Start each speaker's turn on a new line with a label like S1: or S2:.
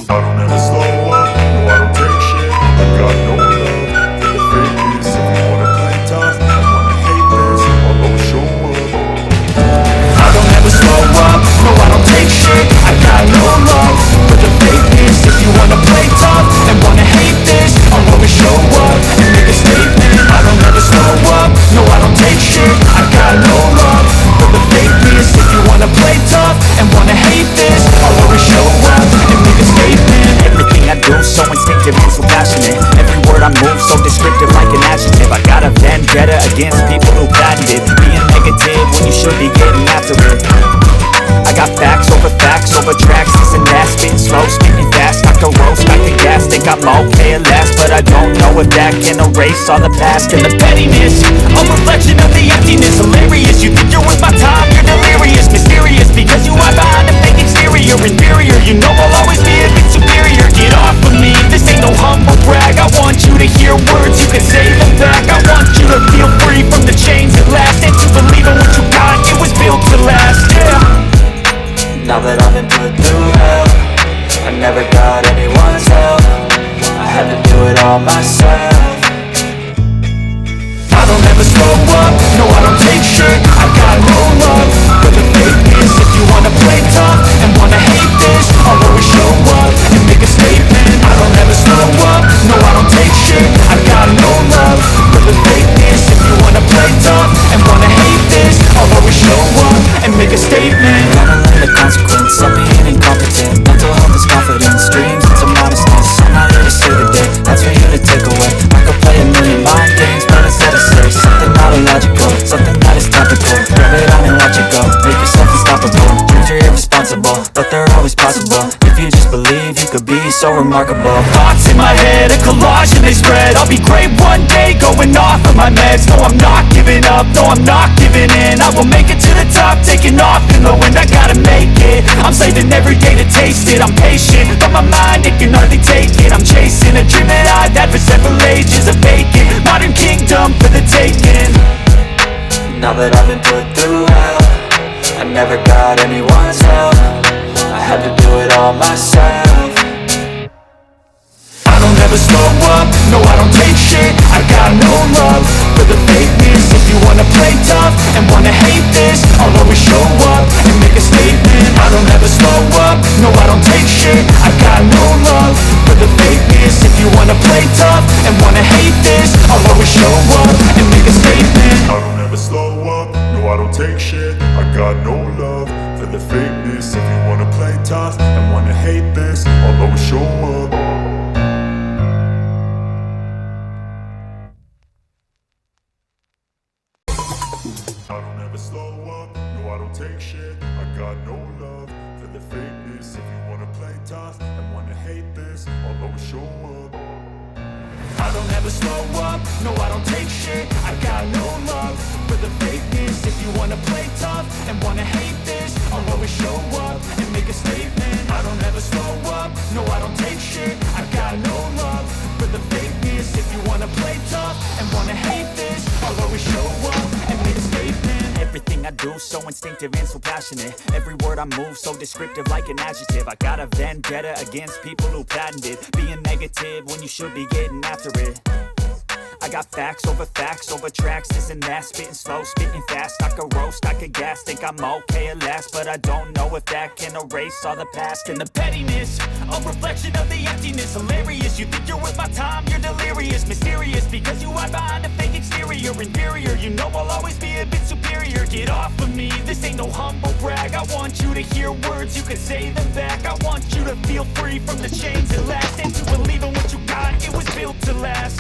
S1: I don't ever slow up, no I don't take shit. I got no love for the fakeness. If you wanna play tough and wanna hate this, I'll always show up.
S2: I don't ever slow up, no I don't take shit. I got no love for the fakeness. If you wanna play tough and wanna hate this, I'll always show up and make a statement. I don't ever slow up, no I don't take shit. I got no love for the fakeness. If you wanna play tough and wanna hate this, I'll always show up and make a statement. Everything I do so instinctive and so passionate. Every word I move so descriptive like an adjective. I got a vendetta against people who patented being negative when you should be getting after it. I got facts over tracks, this and that. Spitting slow, spitting fast, I can roast, I can gas. Think I'm okay at last, but I don't know if that can erase all the past. And the pettiness, a reflection of the emptiness. Hilarious, you think you're worth my time, you're delirious. Mysterious, because you hide behind a fake exterior. Inferior, you know I'll always be a bit superior. Get off of me, this ain't no humble brag. I want you to hear words, you can say them back. I want you to feel free from the chains at last, and to believe in what you got, it was built to last, yeah.
S3: Now that I've been put through hell, I never got anyone's help. I had to do it all myself.
S2: I don't ever slow up, no I don't take shit. I got no love for the fakeness. If you wanna play tough and wanna hate this, I'll always show up and make a statement. I don't ever slow up, no I don't take shit. I got no love for the fakeness. If you wanna play tough and wanna hate this, I'll always show up and make a statement.
S3: Gotta learn the consequence of being incompetent. Mental health is confidence, dreams into modestness. I'm not here to save the day, that's for you to take away. I could play a million mind games, but instead I say something not illogical, something that is topical. Grab it on and watch it go, make yourself unstoppable. Dreams are irresponsible, but they're always possible. If you just believe, you could be so remarkable.
S2: Thoughts in my head, a collage and they spread. I'll be great one day, going off of my meds. No, I'm not giving up, no, I'm not giving in. I will make it to the top, taking off in the wind. I gotta make it, I'm saving every day to taste it. I'm patient, but my mind, it can hardly take it. I'm chasing a dream that I've had for several ages. A vacant, modern kingdom for the taking.
S3: Now that I've been put through hell, I never got anyone's help. I had to do it all myself.
S2: I don't ever slow up, no I don't take shit. I got no love for the fakeness. If you wanna play tough and wanna hate this, I'll always show up and make a statement. I don't ever slow up, no I don't take shit. I got no love for the fakeness. If you wanna play tough and wanna hate this, I'll always show up and make a statement.
S1: I don't ever slow up, no I don't take shit. I got no love for the fakeness. If you wanna play tough and wanna hate this, I'll always show up. I don't ever slow up, no I don't take shit. I got no love for the fakeness. If you wanna play tough and wanna hate this, I'll always show up.
S2: I don't ever slow up, no I don't take shit. I got no love for the fakeness. If you wanna play tough and wanna hate this, I'll always show up and make a statement. I don't ever slow up, no I don't take shit. I got no love for the fakeness. If you wanna play tough and wanna hate this, I'll always show up and make a statement. Everything I do so instinctive and so passionate. Every word I move so descriptive like an adjective. I got a vendetta against people who patented being negative when you should be getting after it. I got facts over tracks, this and that. Spitting slow, spitting fast, I can roast, I can gas. Think I'm okay at last, but I don't know if that can erase all the past. And the pettiness, a reflection of the emptiness. Hilarious, you think you're worth my time, you're delirious. Mysterious, because you hide behind a fake exterior. Inferior, you know I'll always be a bit superior. Get off of me, this ain't no humble brag. I want you to hear words, you can say them back. I want you to feel free from the chains at last, and to believe in what you got, it was built to last.